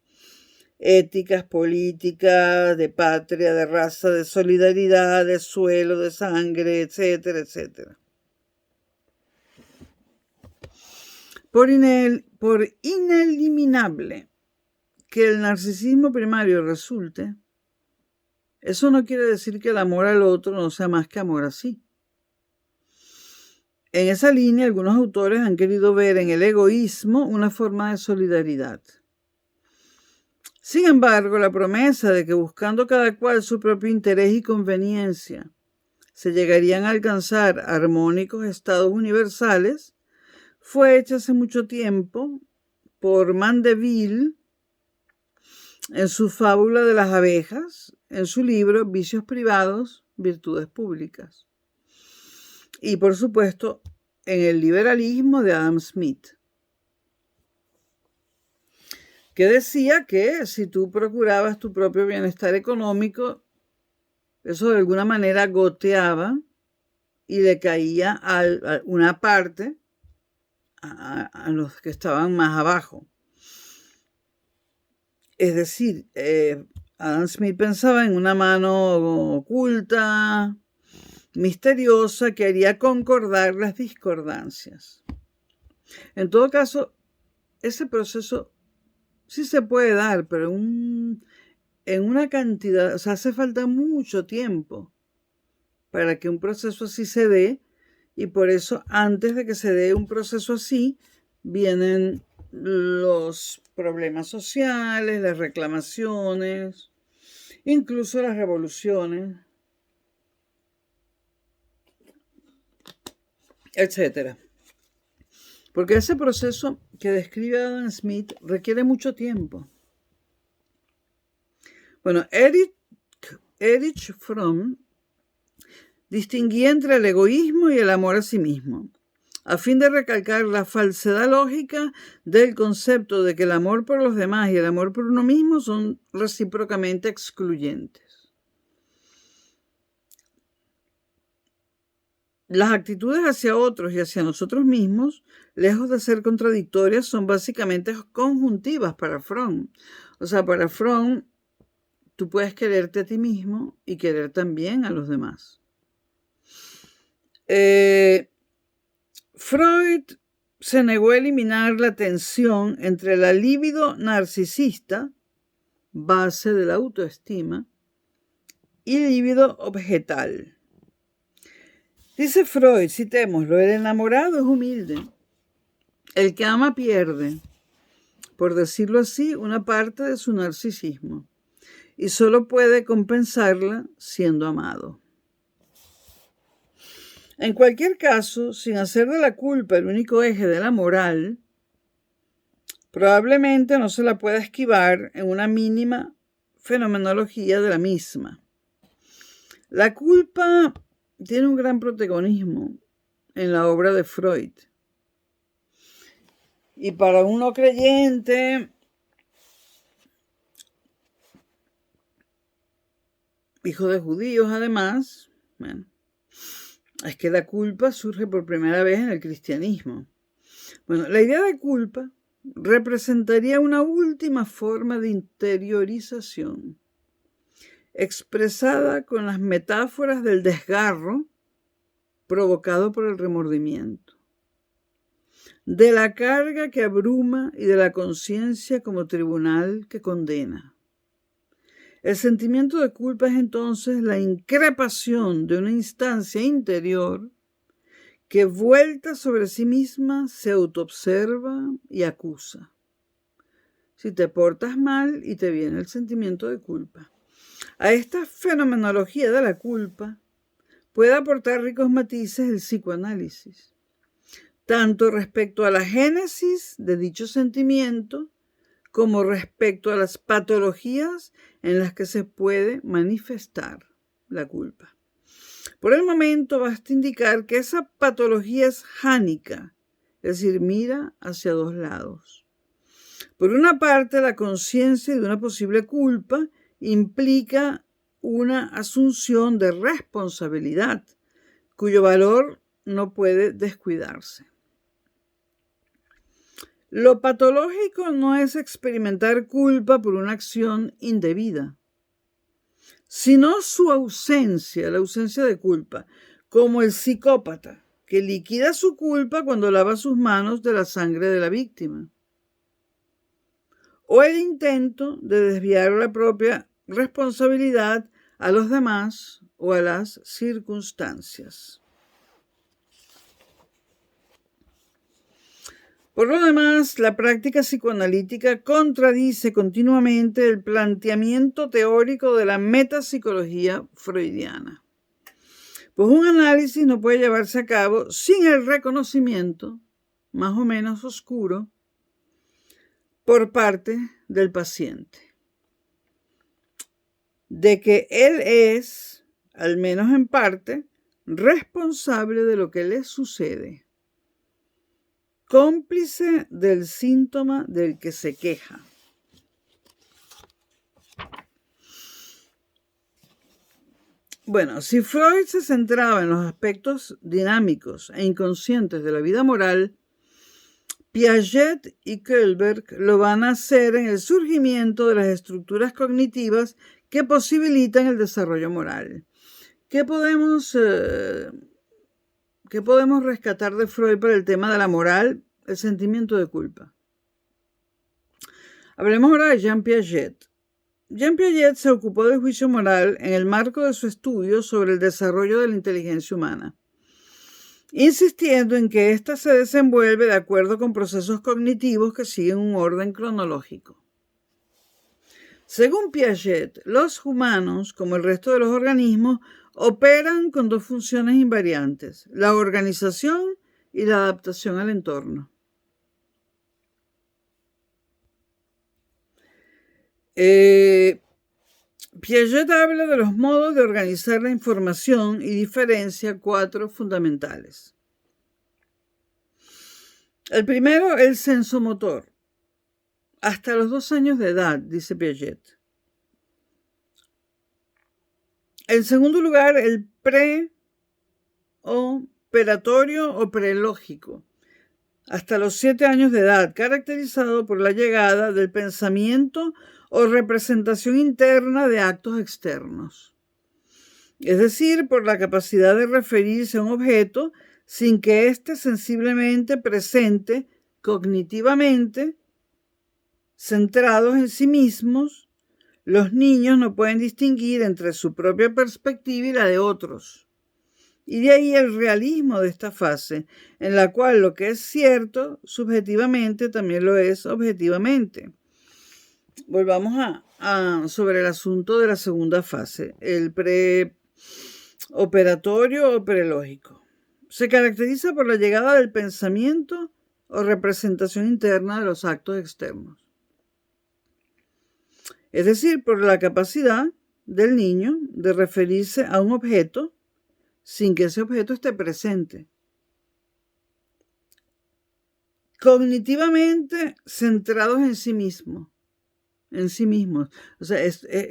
éticas, políticas, de patria, de raza, de solidaridad, de suelo, de sangre, etcétera, etcétera. Por ineliminable que el narcisismo primario resulte, eso no quiere decir que el amor al otro no sea más que amor a sí. En esa línea, algunos autores han querido ver en el egoísmo una forma de solidaridad. Sin embargo, la promesa de que buscando cada cual su propio interés y conveniencia se llegarían a alcanzar armónicos estados universales fue hecha hace mucho tiempo por Mandeville en su fábula de las abejas, en su libro Vicios privados, virtudes públicas, y por supuesto en el liberalismo de Adam Smith, que decía que si tú procurabas tu propio bienestar económico, eso de alguna manera goteaba y le caía a una parte a los que estaban más abajo. Es decir, Adam Smith pensaba en una mano oculta, misteriosa, que haría concordar las discordancias. En todo caso, ese proceso sí se puede dar, pero en una cantidad, o sea, hace falta mucho tiempo para que un proceso así se dé, y por eso antes de que se dé un proceso así, vienen los problemas sociales, las reclamaciones, incluso las revoluciones, etc. Porque ese proceso que describe Adam Smith requiere mucho tiempo. Bueno, Erich Fromm distinguía entre el egoísmo y el amor a sí mismo, a fin de recalcar la falsedad lógica del concepto de que el amor por los demás y el amor por uno mismo son recíprocamente excluyentes. Las actitudes hacia otros y hacia nosotros mismos, lejos de ser contradictorias, son básicamente conjuntivas para Fromm. O sea, para Fromm, tú puedes quererte a ti mismo y querer también a los demás. Freud se negó a eliminar la tensión entre la libido narcisista, base de la autoestima, y libido objetal. Dice Freud, citémoslo: el enamorado es humilde. El que ama pierde, por decirlo así, una parte de su narcisismo, y solo puede compensarla siendo amado. En cualquier caso, sin hacer de la culpa el único eje de la moral, probablemente no se la pueda esquivar en una mínima fenomenología de la misma. La culpa tiene un gran protagonismo en la obra de Freud. Y para un no creyente, hijo de judíos además, bueno, es que la culpa surge por primera vez en el cristianismo. Bueno, la idea de culpa representaría una última forma de interiorización, expresada con las metáforas del desgarro provocado por el remordimiento, de la carga que abruma y de la conciencia como tribunal que condena. El sentimiento de culpa es entonces la increpación de una instancia interior que, vuelta sobre sí misma, se autoobserva y acusa. Si te portas mal y te viene el sentimiento de culpa. A esta fenomenología de la culpa puede aportar ricos matices el psicoanálisis, tanto respecto a la génesis de dicho sentimiento como respecto a las patologías en las que se puede manifestar la culpa. Por el momento basta indicar que esa patología es jánica, es decir, mira hacia dos lados. Por una parte, la conciencia de una posible culpa implica una asunción de responsabilidad, cuyo valor no puede descuidarse. Lo patológico no es experimentar culpa por una acción indebida, sino su ausencia, la ausencia de culpa, como el psicópata, que liquida su culpa cuando lava sus manos de la sangre de la víctima, o el intento de desviar la propia responsabilidad a los demás o a las circunstancias. Por lo demás, la práctica psicoanalítica contradice continuamente el planteamiento teórico de la metapsicología freudiana, pues un análisis no puede llevarse a cabo sin el reconocimiento, más o menos oscuro, por parte del paciente, de que él es, al menos en parte, responsable de lo que le sucede, cómplice del síntoma del que se queja. Bueno, si Freud se centraba en los aspectos dinámicos e inconscientes de la vida moral, Piaget y Kohlberg lo van a hacer en el surgimiento de las estructuras cognitivas que posibilitan el desarrollo moral. ¿Qué podemos rescatar de Freud para el tema de la moral? El sentimiento de culpa. Hablemos ahora de Jean Piaget. Jean Piaget se ocupó del juicio moral en el marco de su estudio sobre el desarrollo de la inteligencia humana, insistiendo en que ésta se desenvuelve de acuerdo con procesos cognitivos que siguen un orden cronológico. Según Piaget, los humanos, como el resto de los organismos, operan con dos funciones invariantes: la organización y la adaptación al entorno. Piaget habla de los modos de organizar la información y diferencia 4 fundamentales. El primero, el sensomotor. Hasta los 2 años de edad, dice Piaget. En segundo lugar, el preoperatorio o prelógico, hasta los 7 años de edad, caracterizado por la llegada del pensamiento o representación interna de actos externos, es decir, por la capacidad de referirse a un objeto sin que éste sensiblemente presente cognitivamente. Centrados en sí mismos, los niños no pueden distinguir entre su propia perspectiva y la de otros. Y de ahí el realismo de esta fase, en la cual lo que es cierto subjetivamente también lo es objetivamente. Volvamos sobre el asunto de la segunda fase, el preoperatorio o prelógico. Se caracteriza por la llegada del pensamiento o representación interna de los actos externos. Es decir, por la capacidad del niño de referirse a un objeto sin que ese objeto esté presente. Cognitivamente centrados en sí mismos. O sea,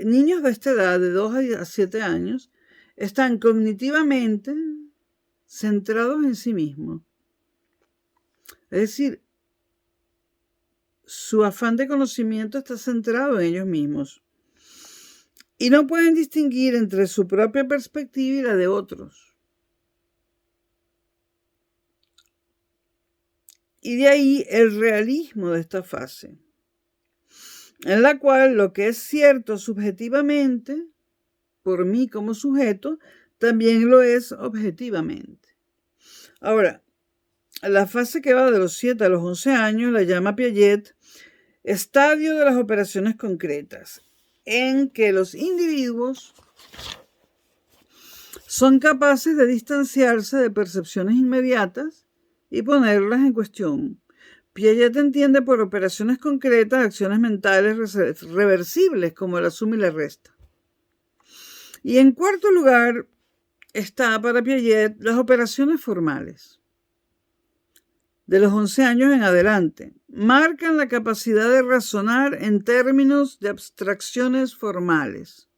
niños de esta edad, de 2 a 7 años, están cognitivamente centrados en sí mismos. Es decir, su afán de conocimiento está centrado en ellos mismos. Y no pueden distinguir entre su propia perspectiva y la de otros. Y de ahí el realismo de esta fase, en la cual lo que es cierto subjetivamente, por mí como sujeto, también lo es objetivamente. Ahora, la fase que va de los 7 a los 11 años la llama Piaget estadio de las operaciones concretas, en que los individuos son capaces de distanciarse de percepciones inmediatas y ponerlas en cuestión. Piaget entiende por operaciones concretas acciones mentales reversibles como la suma y la resta. Y en cuarto lugar está para Piaget las operaciones formales. De los 11 años en adelante, marcan la capacidad de razonar en términos de abstracciones formales,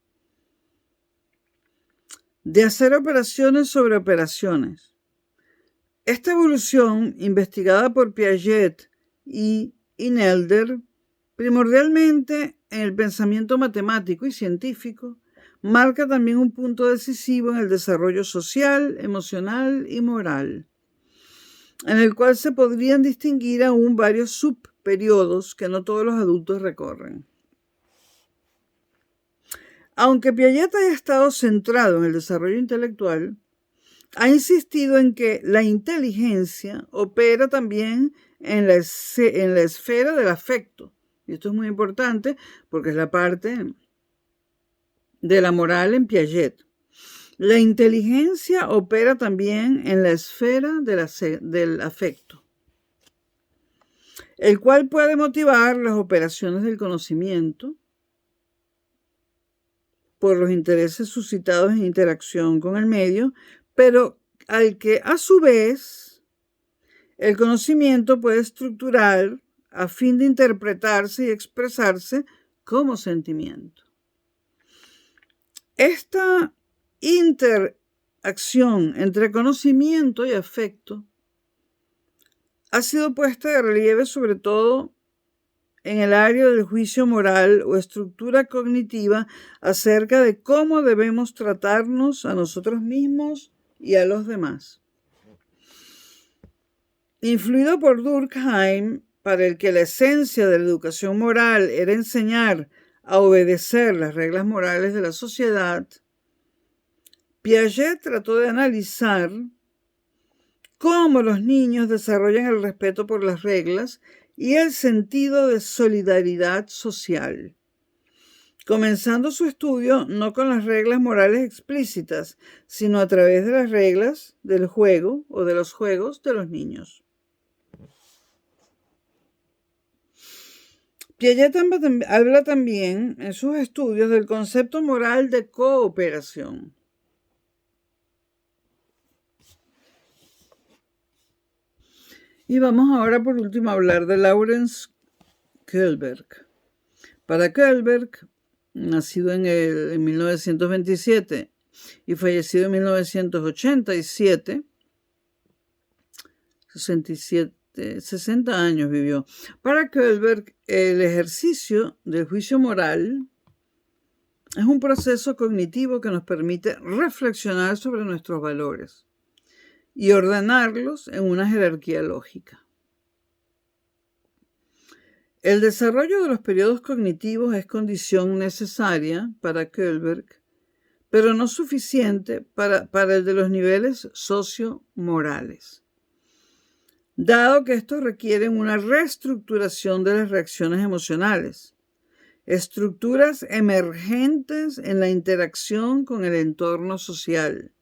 de hacer operaciones sobre operaciones. Esta evolución, investigada por Piaget y Nelder, primordialmente en el pensamiento matemático y científico, marca también un punto decisivo en el desarrollo social, emocional y moral, en el cual se podrían distinguir aún varios subperiodos que no todos los adultos recorren. Aunque Piaget haya estado centrado en el desarrollo intelectual, ha insistido en que la inteligencia opera también en la esfera del afecto. Y esto es muy importante porque es la parte de la moral en Piaget. La inteligencia opera también en la esfera del afecto, el cual puede motivar las operaciones del conocimiento por los intereses suscitados en interacción con el medio, pero al que a su vez el conocimiento puede estructurar a fin de interpretarse y expresarse como sentimiento. Esta interacción entre conocimiento y afecto ha sido puesta de relieve sobre todo en el área del juicio moral o estructura cognitiva acerca de cómo debemos tratarnos a nosotros mismos y a los demás. Influido por Durkheim, para el que la esencia de la educación moral era enseñar a obedecer las reglas morales de la sociedad, Piaget trató de analizar cómo los niños desarrollan el respeto por las reglas y el sentido de solidaridad social, comenzando su estudio no con las reglas morales explícitas, sino a través de las reglas del juego o de los juegos de los niños. Piaget habla también en sus estudios del concepto moral de cooperación. Y vamos ahora por último a hablar de Lawrence Kohlberg. Para Kohlberg, nacido en 1927 y fallecido en 1987, 60 años vivió. Para Kohlberg, el ejercicio del juicio moral es un proceso cognitivo que nos permite reflexionar sobre nuestros valores y ordenarlos en una jerarquía lógica. El desarrollo de los periodos cognitivos es condición necesaria para Kohlberg, pero no suficiente para el de los niveles socio-morales, dado que estos requieren una reestructuración de las reacciones emocionales, estructuras emergentes en la interacción con el entorno social.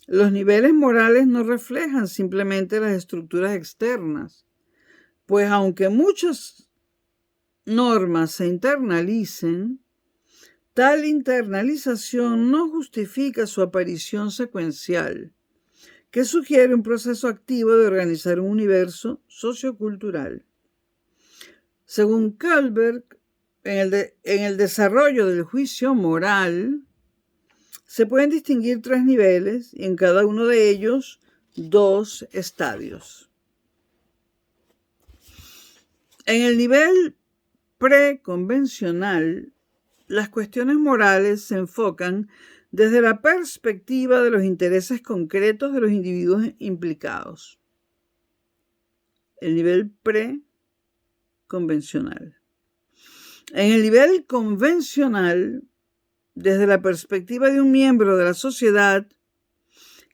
Los niveles morales no reflejan simplemente las estructuras externas, pues aunque muchas normas se internalicen, tal internalización no justifica su aparición secuencial, que sugiere un proceso activo de organizar un universo sociocultural. Según Kohlberg, en el desarrollo del juicio moral, se pueden distinguir 3 niveles y en cada uno de ellos 2 estadios. En el nivel preconvencional, las cuestiones morales se enfocan desde la perspectiva de los intereses concretos de los individuos implicados. El nivel preconvencional. En el nivel convencional, desde la perspectiva de un miembro de la sociedad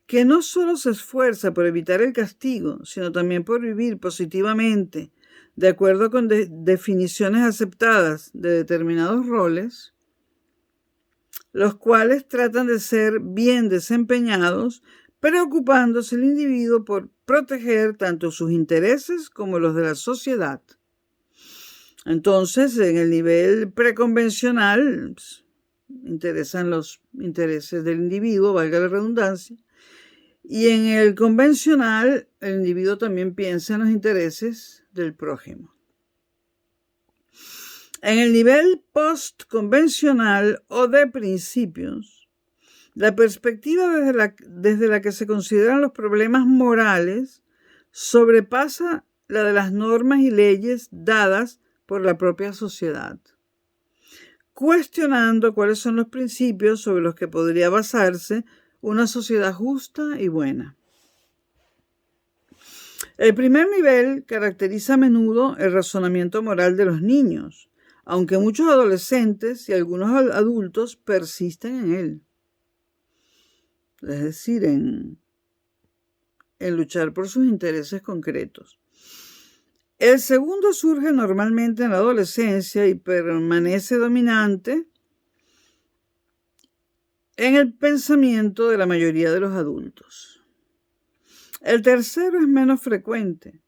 que no solo se esfuerza por evitar el castigo, sino también por vivir positivamente de acuerdo con definiciones aceptadas de determinados roles, los cuales tratan de ser bien desempeñados, preocupándose el individuo por proteger tanto sus intereses como los de la sociedad. Entonces, en el nivel preconvencional, interesan los intereses del individuo, valga la redundancia, y en el convencional, el individuo también piensa en los intereses del prójimo. En el nivel postconvencional o de principios, la perspectiva desde la que se consideran los problemas morales sobrepasa la de las normas y leyes dadas por la propia sociedad, cuestionando cuáles son los principios sobre los que podría basarse una sociedad justa y buena. El primer nivel caracteriza a menudo el razonamiento moral de los niños, aunque muchos adolescentes y algunos adultos persisten en él. Es decir, en luchar por sus intereses concretos. El segundo surge normalmente en la adolescencia y permanece dominante en el pensamiento de la mayoría de los adultos. El tercero es menos frecuente,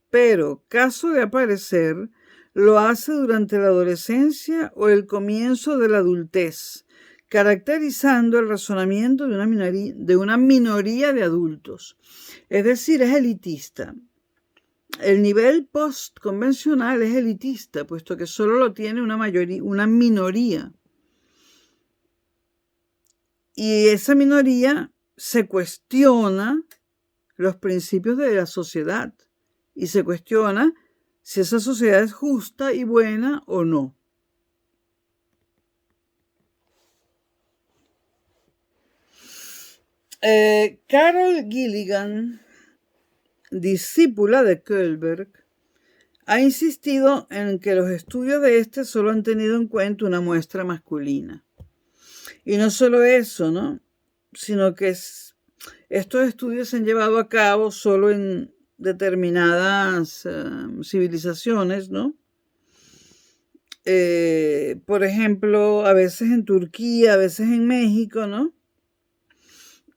pero, caso de aparecer, lo hace durante la adolescencia o el comienzo de la adultez, caracterizando el razonamiento de una minoría de adultos. Es decir, es elitista. El nivel postconvencional es elitista, puesto que solo lo tiene una minoría. Y esa minoría se cuestiona los principios de la sociedad y se cuestiona si esa sociedad es justa y buena o no. Carol Gilligan, discípula de Kohlberg, ha insistido en que los estudios de este solo han tenido en cuenta una muestra masculina. Y no solo eso, ¿no? Sino que estos estudios se han llevado a cabo solo en determinadas civilizaciones, ¿no? Por ejemplo, a veces en Turquía, a veces en México, ¿no?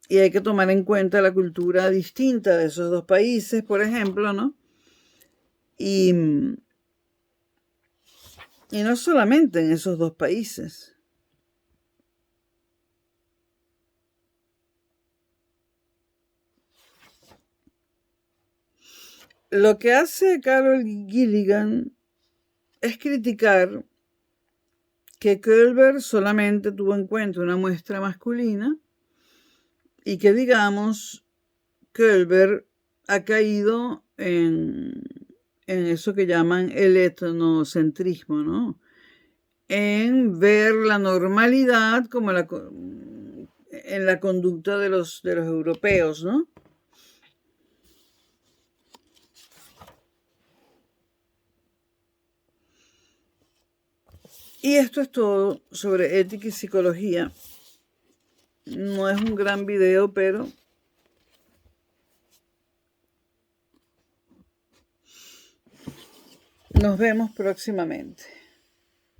Y hay que tomar en cuenta la cultura distinta de esos dos países, por ejemplo, ¿no? Y no solamente en esos dos países. Lo que hace Carol Gilligan es criticar que Kohlberg solamente tuvo en cuenta una muestra masculina y que, digamos, Kohlberg ha caído en eso que llaman el etnocentrismo, ¿no? En ver la normalidad como en la conducta de los europeos, ¿no? Y esto es todo sobre ética y psicología. No es un gran video, pero nos vemos próximamente.